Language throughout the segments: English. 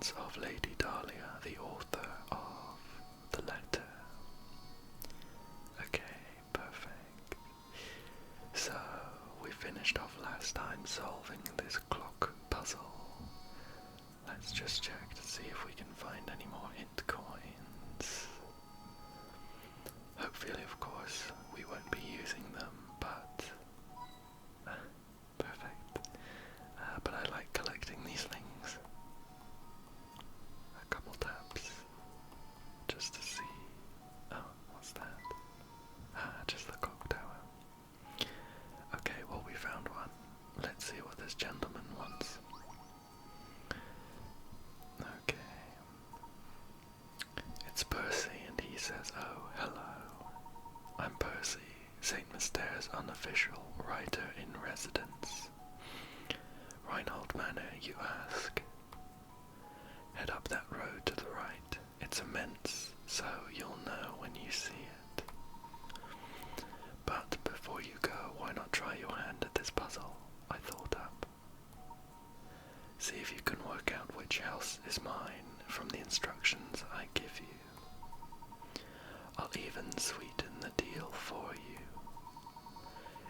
presence of Lady Dahlia, the author of the letter. Okay, perfect. So, we finished off last time solving this clock puzzle. Let's just check to see if we can find any more hint coins. Hopefully, of course, we won't be using them, but perfect. But I like collecting these things. A couple taps, just to see. Oh, what's that? Just the clock tower. Okay, well, we found one. Let's see what this gentleman wants. Okay. It's Percy, and he says, "Oh, hello. I'm Percy, St. Myster's unofficial writer-in-residence. Reinhold Manor, you ask? Head up that road to the right. It's immense, so you'll know when you see it. But before you go, why not try your hand at this puzzle I thought up? See if you can work out which house is mine from the instructions I give you. I'll even sweeten the deal for you.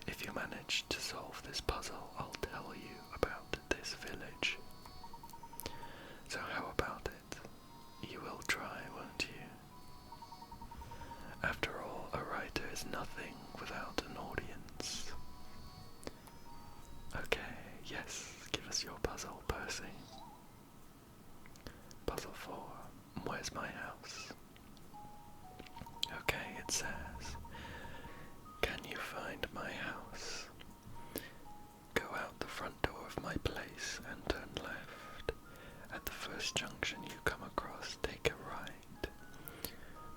If you manage to solve this puzzle, I'll tell you about this village. So how about it? You will try, won't you? After all, a writer is nothing without an audience." Okay, yes, give us your puzzle, Percy. Puzzle 4. Where's my house? Okay, it says, can you find my house? Go out the front door of my place and turn left. At the first junction you come across, take a right.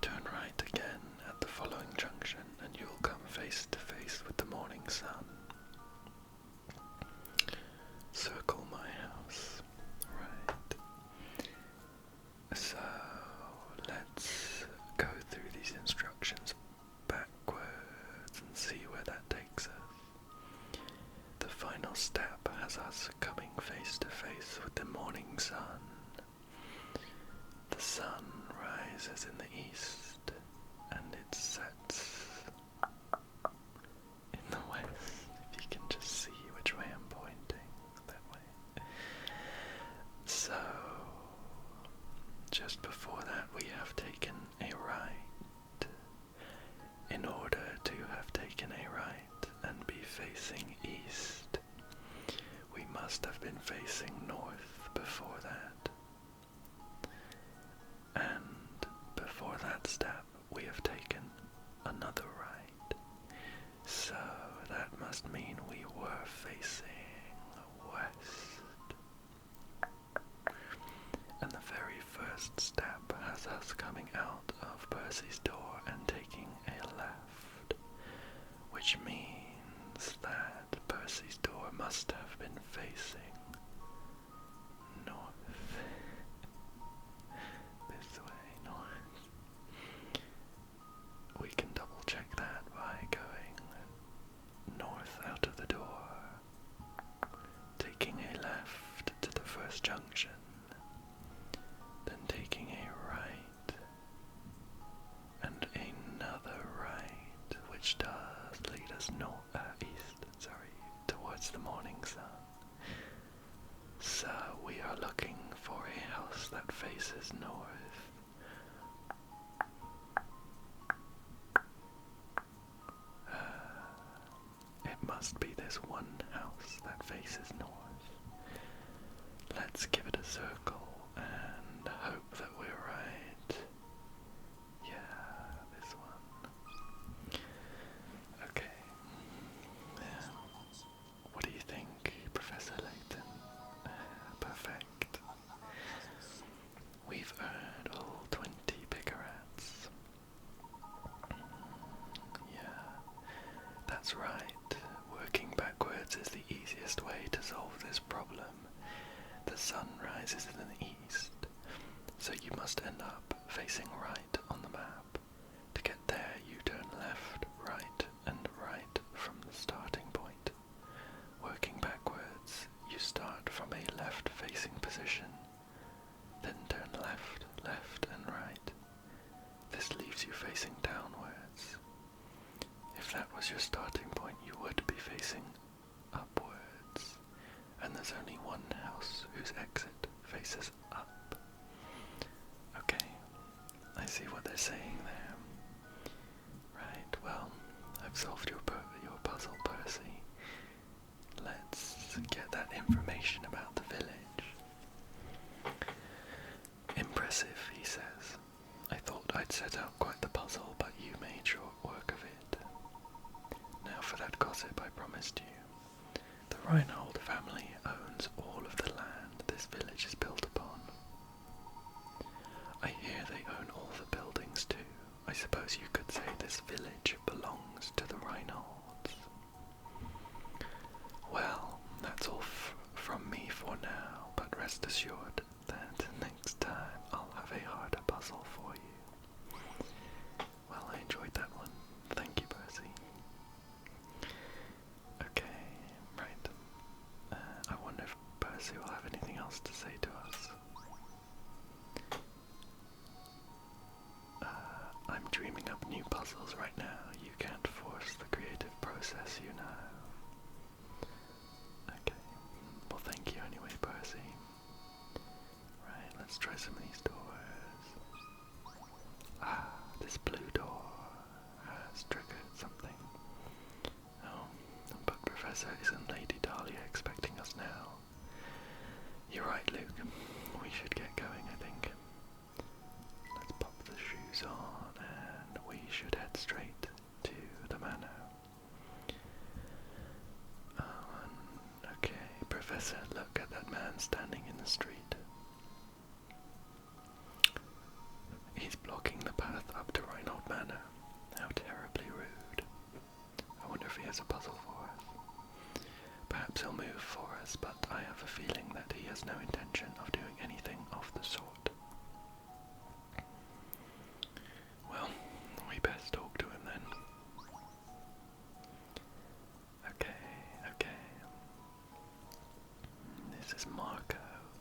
Turn right again at the following junction and you'll come face to face with the morning sun. Circle my house. Right. So, let's go through these instructions backwards and see where that takes us. The final step has us coming face to face with the morning sun. The sun rises in the east and it sets in the west. If you can just see which way I'm pointing, that way. So, just before that we have taken a right. In order to have taken a right and be facing east, we must have been facing north before that. And before that step, we have taken another right. So that must mean we were facing west. And the very first step has us coming out of Percy's door and taking a left, which means that Percy's door must have been facing north. This way, north. We can double check that by going north out of the door, taking a left to the first junction, then taking a right, and another right, which does lead us east, towards the morning sun. So we are looking for a house that faces north. It must be this one house that faces north. Let's give it a circle and hope that we're right. Yeah, this one. Okay. Yeah. What do you think, Professor Layton? Perfect. We've earned all 20 picarats. Yeah, that's right. Working backwards is the easiest way to solve this problem. The sun rises in the east, so you must end up facing right on the map. To get there, you turn left, right, and right from the starting point. Working backwards, you start from a left-facing position, then was your starting point, you would be facing upwards. And there's only one house whose exit faces up. Okay, I see what they're saying there. Right, well, I've solved your puzzle, Percy. Let's get that information about the village. Impressive, he says. I thought I'd set out quite the puzzle, but you made short work of it. Now for that gossip I promised you. The Reinhold family owns all of the land this village is built upon. I hear they own all the buildings too. I suppose you could say this village belongs to the Reinholds. Well, that's all from me for now, but rest assured that next time I'll have a harder puzzle for you. Well, I enjoyed that one. Thank you, Percy. Okay, right. I wonder if Percy will have anything else to say to us. I'm dreaming up new puzzles right now. You can't force the creative process, you know. Okay, well thank you anyway, Percy. Right, let's try some of these doors. Ah, this blue door has triggered something. Oh, but Professor, isn't Lady Dahlia expecting us now? You're right, Luke. We should get going, I think. Let's pop the shoes on and we should head straight to the manor. Okay, Professor, look at that man standing in the street. He's blocking the path up to Reinhold Manor. How terribly rude. I wonder if he has a puzzle for us. Perhaps he'll move for us, but I have a feeling that he has no intention of doing anything of the sort. Well, we best talk to him then. Okay. This is Marco.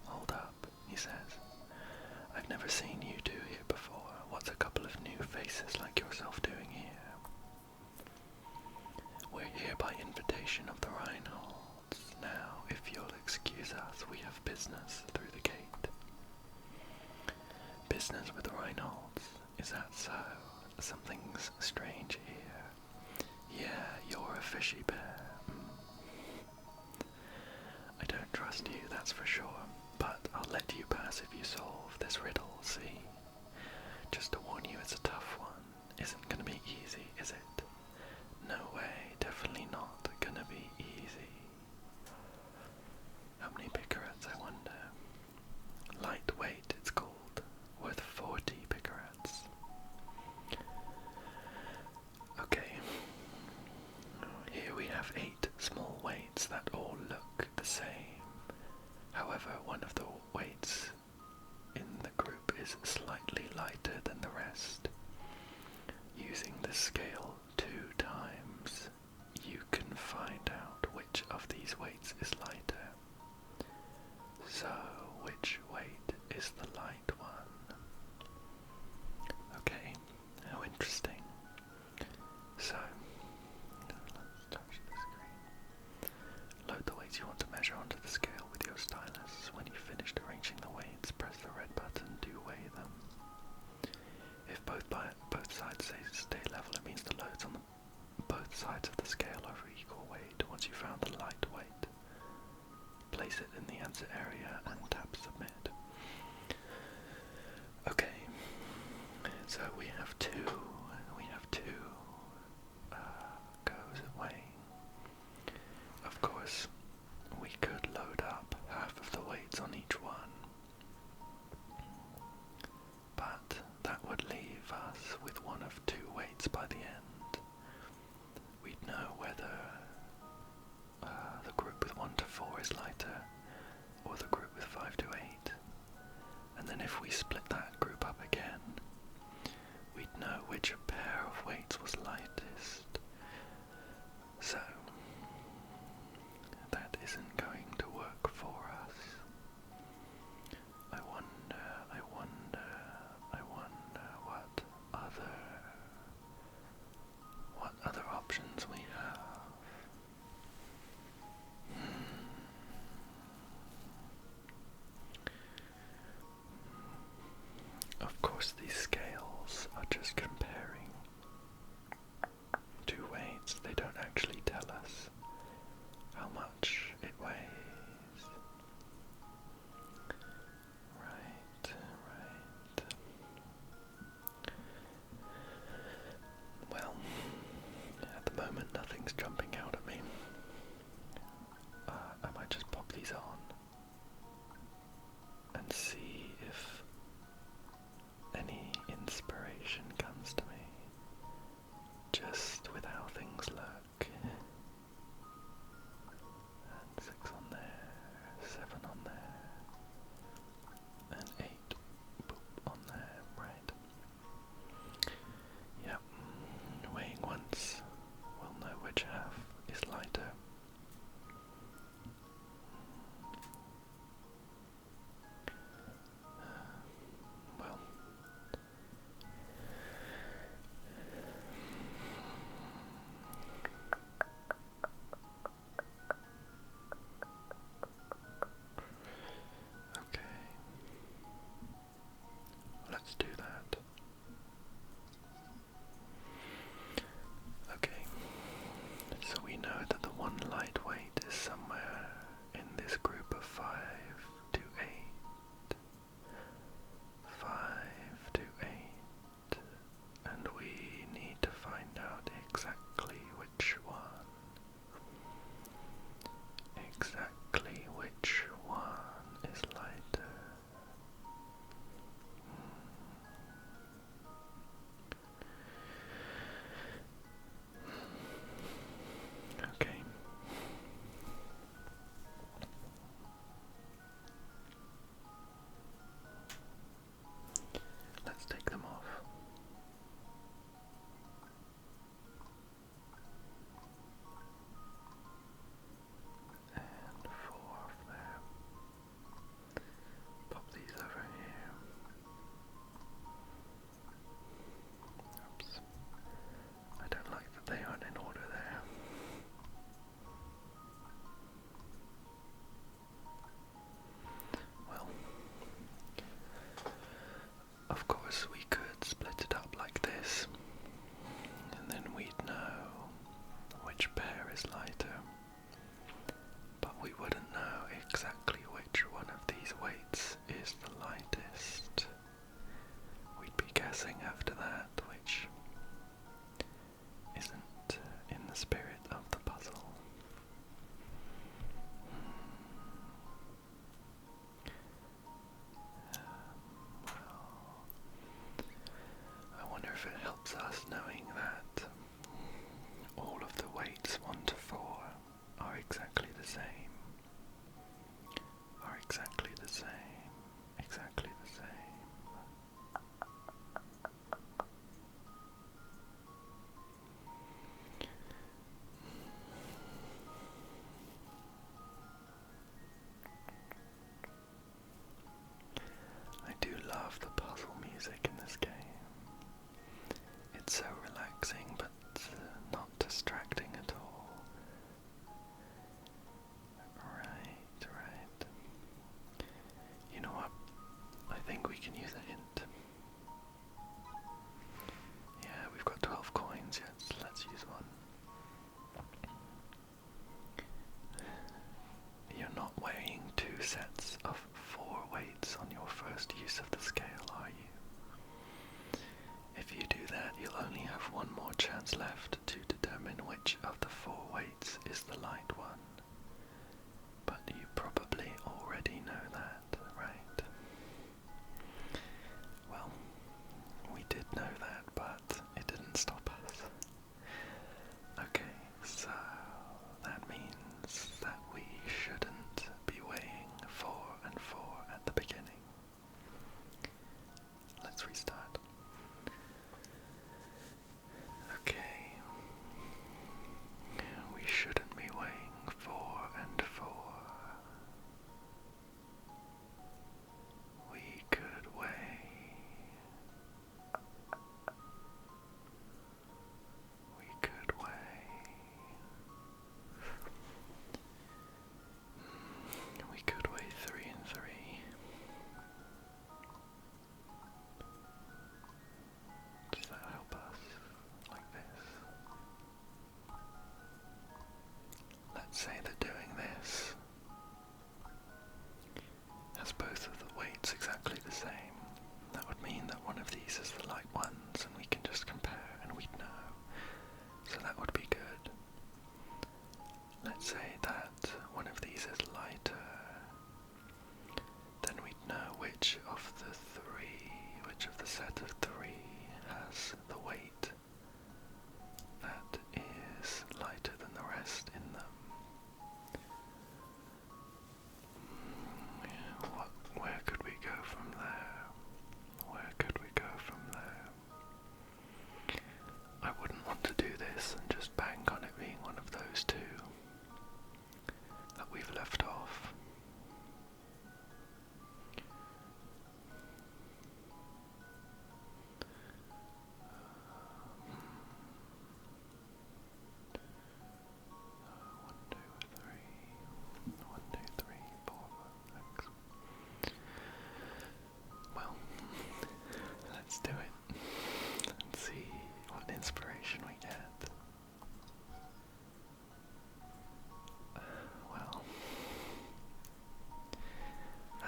Hold up, he says. I've never seen you two here before. What's a couple of new faces like yourself doing here? We're here by invitation of the Reinholds. Now, if you'll excuse us, we have business through the gate. Business with the Reinholds? Is that so? Something's strange here. Yeah, you're a fishy bear. I don't trust you, that's for sure, but I'll let you pass if you solve this riddle, see? Just to warn you, it's a tough one. Isn't gonna be easy, is it? No way, definitely not gonna be easy. How many picarats, I wonder? Lightweight, it's called. Worth 40 picarats. Okay. Here we have 8 small weights that all look the same. However, one of the weights in the group is slightly lighter than the rest. Using the scale 2 times, you can find out which of these weights is lighter. So, which weight is the light one? Okay, how interesting. So, let's touch the screen. Load the weights you want to measure onto the scale with your stylus. When you've finished arranging the weights, press the red button to weigh them. If both sides stay level, it means the loads on both sides of the scale are equal weight. Once you've found the light weight, place it in the answer area and tap submit. Okay, so we have two goes at weighing. Of course, we could load up half of the weights on each one, but that would leave us with one of 2 weights by the end. We'd know whether the group with 1 to 4 is lighter, or the course, these scales are just comparing two weights. They don't actually tell us how much it weighs. Right. Well, at the moment nothing's jumping out at me. I might just pop these on and see if any inspiration comes to me, just with how things look. And 6 on there, 7 on there, and 8 on there, right. Yep, weighing once, we'll know which half is lighter. Well, okay, let's do that. Okay, so we know that the one lightweight is somewhere in this group of 5 to 8. 5 to 8. And we need to find out exactly which one. Exactly which one is lighter. Okay. Let's take them off. And 4 off there. Pop these over here. Oops. I don't like that they aren't in order there. Well, of course we could split it up like this, and then we'd know which pair is lighter, but we wouldn't know exactly which one of these weights is the lightest. We'd be guessing after that, which isn't in the spirit of the puzzle. Well, I wonder if it helps us knowing that all of the weights 1 to 4 are exactly the same. Exactly the same. Exactly the same. I do love the puzzle music in this game. It's so relaxing, but not distracting at all. Right. You know what? I think we can use a hint. Yeah, we've got 12 coins, yes, let's use one. You're not weighing 2 sets of 4 weights on your first use of the scale, are you? If you do that, you'll only have one more chance left to determine which of the 4 weights is the light one. But you probably already know that, right? Well, we did know that, but it didn't stop us. Okay, so that means that we shouldn't be weighing 4 and 4 at the beginning. Let's restart. Okay.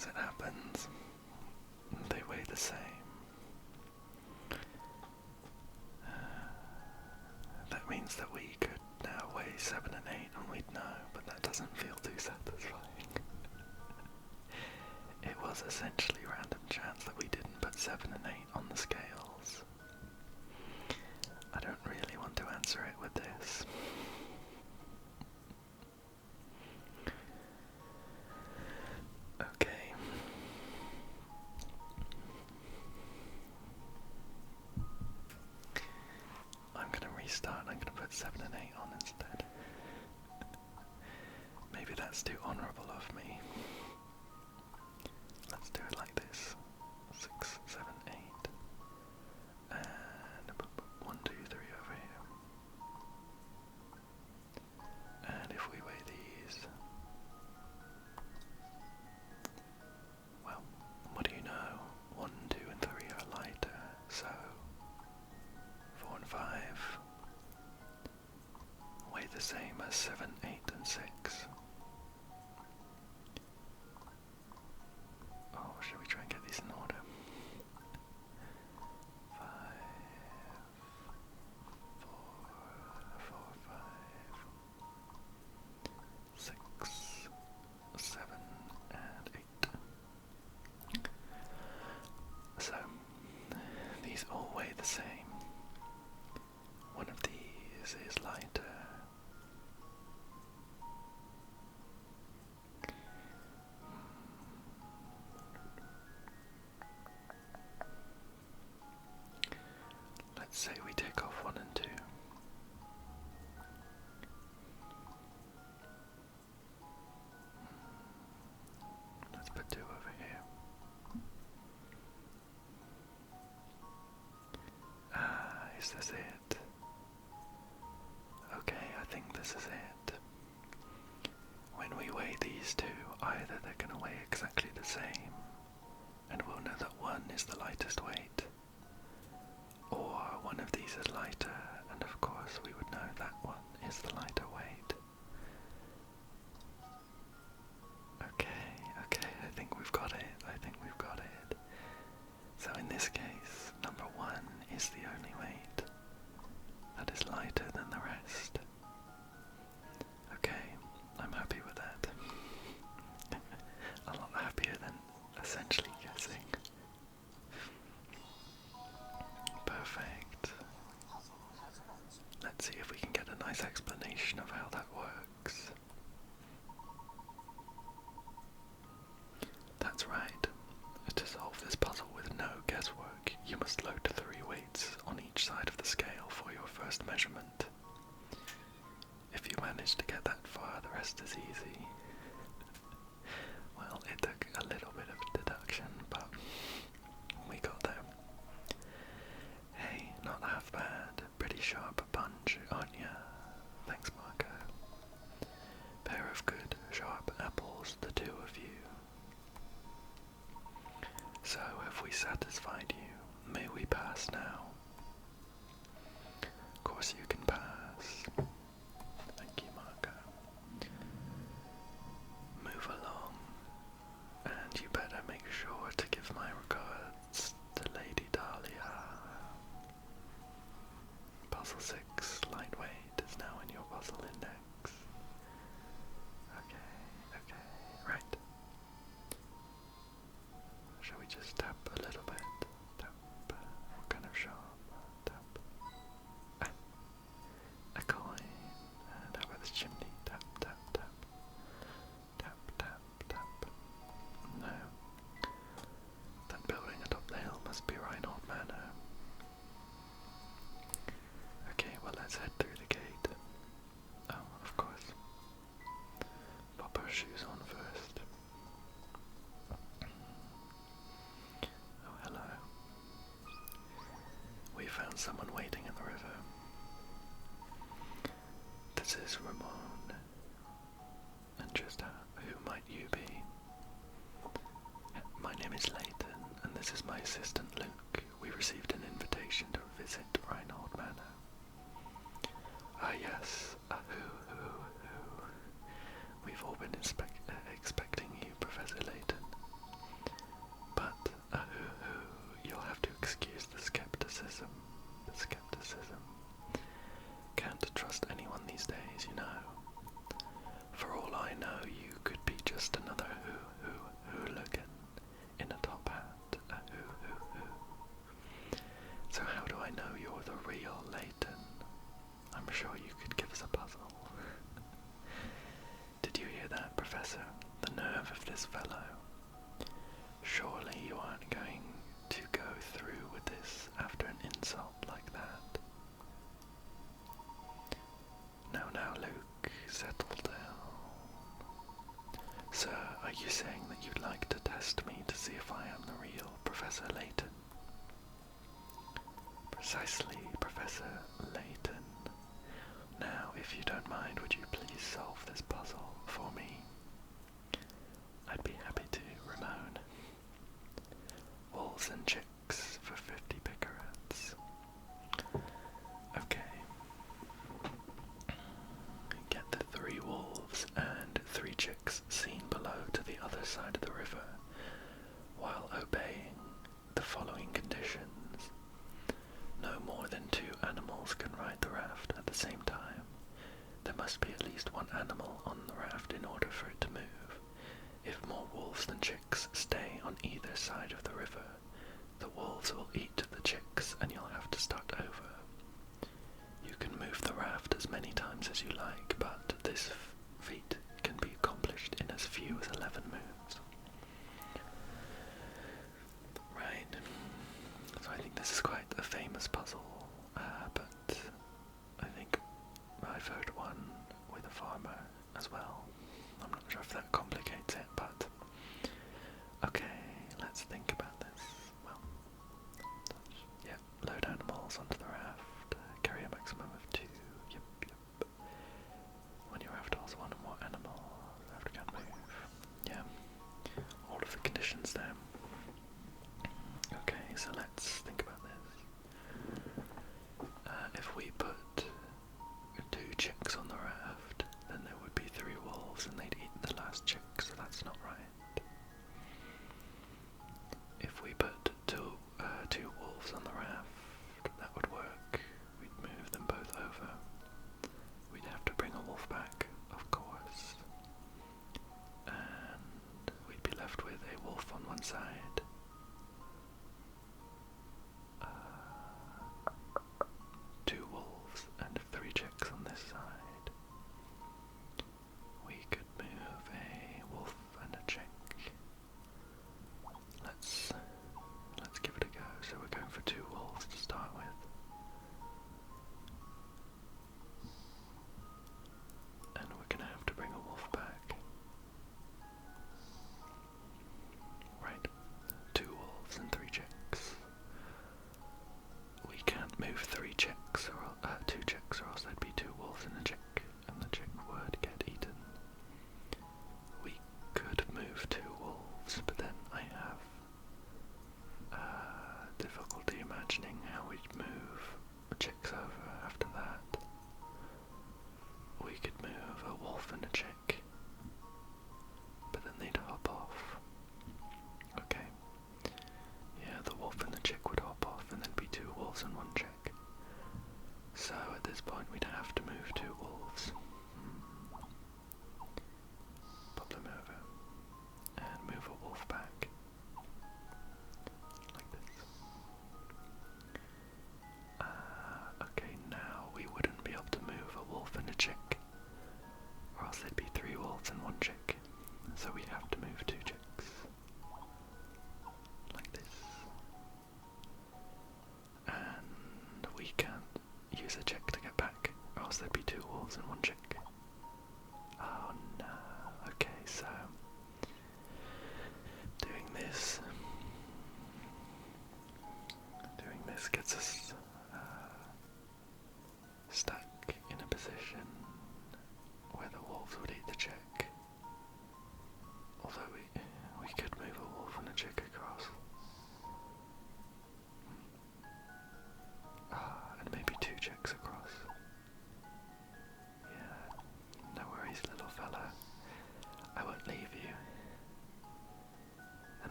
as it happens, they weigh the same. That means that we could now weigh 7 and 8 and we'd know, but that doesn't feel too satisfying. It was essentially random chance that we didn't put 7 and 8 on the scales. I don't really want to answer it with this. Okay. I'm going to restart. I'm going to put 7 and 8 on instead. Maybe that's too honourable of me. Let's do it like this. 6, 7, 8. And 1, 2, 3 over here. And if we weigh these, well, what do you know? 1, 2, and 3 are lighter, so 4 and 5 weigh the same as 7, 8, and 6. Oh, should we try and get these in order? 5, 4, 4, 5, 6, 7, and 8. So, these all weigh the same. One of these is lighter. Let's say we take off 1 and 2. Let's put 2 over here. Is this it? Okay, I think this is it. When we weigh these two, either they're going to weigh exactly the same, and we'll know that one is the lightest weight, or one of these is lighter, and of course we would know that one is the lighter weight. Okay, I think we've got it. So in this case, number 1 is the only weight that is lighter than the rest. Okay, I'm happy with that. A lot happier than essentially guessing. Perfect. Let's see if we can get a nice explanation of how that works. That's right. To solve this puzzle with no guesswork, you must load 3 weights on each side of the scale for your first measurement. If you manage to get that far, the rest is easy. Well, it took a little bit of deduction, but we got there. Hey, not half bad. Pretty sharp punch, aren't ya? Thanks, Marco. Pair of good, sharp apples, the 2 of you. So, have we satisfied you? May we pass now? Of course you can pass. Thank you, Marco. Move along, and you better make sure to give my regards to Lady Dahlia. Puzzle 6, lightweight, is now in your puzzle index. Okay, right. Shall we just tap a little bit? Tap. What kind of sharp? Tap. A coin. And how about this chimney? Tap, tap, tap. Tap, tap, tap. No. That building atop the hill must be Reinhold Manor. Okay, well let's head through the gate. Oh, of course. Pop our shoes on first. Oh, hello. We found someone waiting in the river. This is Ramon. And just who might you be? My name is Layton, and this is my assistant Luke. We received an invitation to visit Reinhold Manor. Ah yes, who. We've all been expecting you, Professor Layton. you'd like to test me to see if I am the real Professor Layton. Precisely, Professor Layton. Now, if you don't mind, would you please solve this puzzle for me? I'd be happy to, Ramon. Wolves and chicks for 50 picarats. Okay. Get the 3 wolves and 3 chicks seen below to the other side of the river, while obeying the following conditions. No more than 2 animals can ride the raft at the same time. There must be at least 1 animal on the raft in order for it to move. If more wolves than chicks stay on either side of the river, the wolves will eat the chicks and you'll have to start over. You can move the raft as many times as you like, but this feat can be accomplished in as few as 11 moves. Right, so I think this is quite a famous puzzle, but I think I've heard one with a farmer as well. I'm not sure if that complicates it, but okay, let's think about this. Well, yeah, load animals onto the raft, carry a maximum of 2, yep. When your raft holds 1 or more animal, the raft can move. Yeah, all of the conditions there. Okay, so let's think about this. If we put 2 chicks on the raft, then there would be 3 wolves and they'd eat the last chick, so that's not right. If we put two wolves on the raft, that would work. We'd move them both over. We'd have to bring a wolf back, of course. And we'd be left with a wolf on one side. 2 wolves and 3 chicks on this side. We could move a wolf and a chick. Let's give it a go. So we're going for 2 wolves to start with. And we're gonna have to bring a wolf back. Right.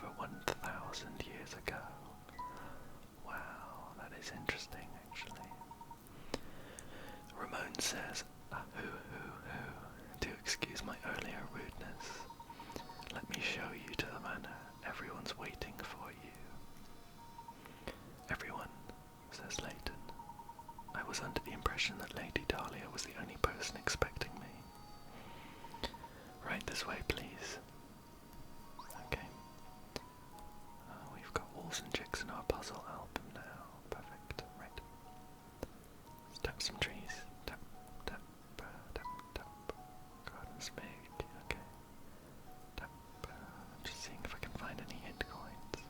over 1,000 years ago. Wow, that is interesting actually. Ramon says, do excuse my earlier rudeness. Let me show you to the manor. Everyone's waiting for you. Everyone, says Layton. I was under the impression that Lady Dahlia was the only person expecting me. Right this way, please. Okay. We've got walls and chicks in our puzzle album now. Perfect. Right. Let's tap some trees. Tap, tap, tap, tap. Garden's big. Okay. Tap. Just seeing if I can find any hint coins.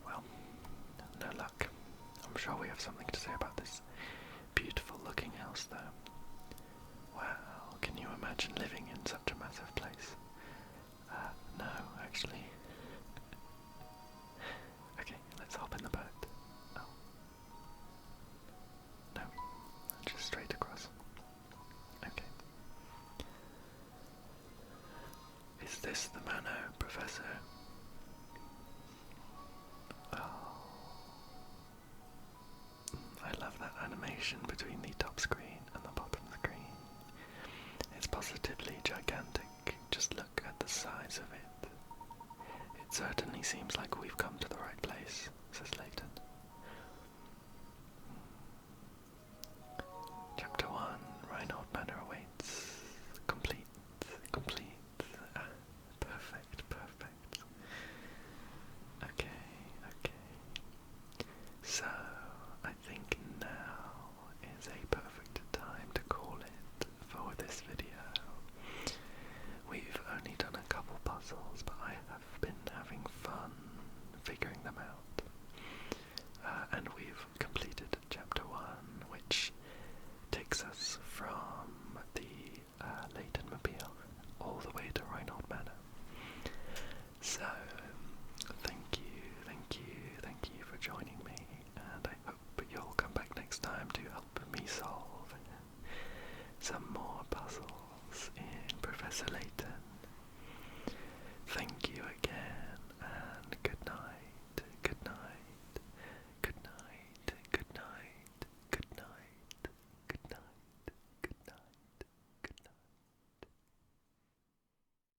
Well, no luck. I'm sure we have something to say about this beautiful looking house though. Wow, can you imagine living in such a massive place? No, actually. Okay, let's hop in the boat. Oh. No, just straight across. Okay. Is this the manor, Professor? Oh. I love that animation between the top screen and the bottom screen. It's positively gigantic. Just look at the size of it. It certainly seems like we've come to the right place, says Layton.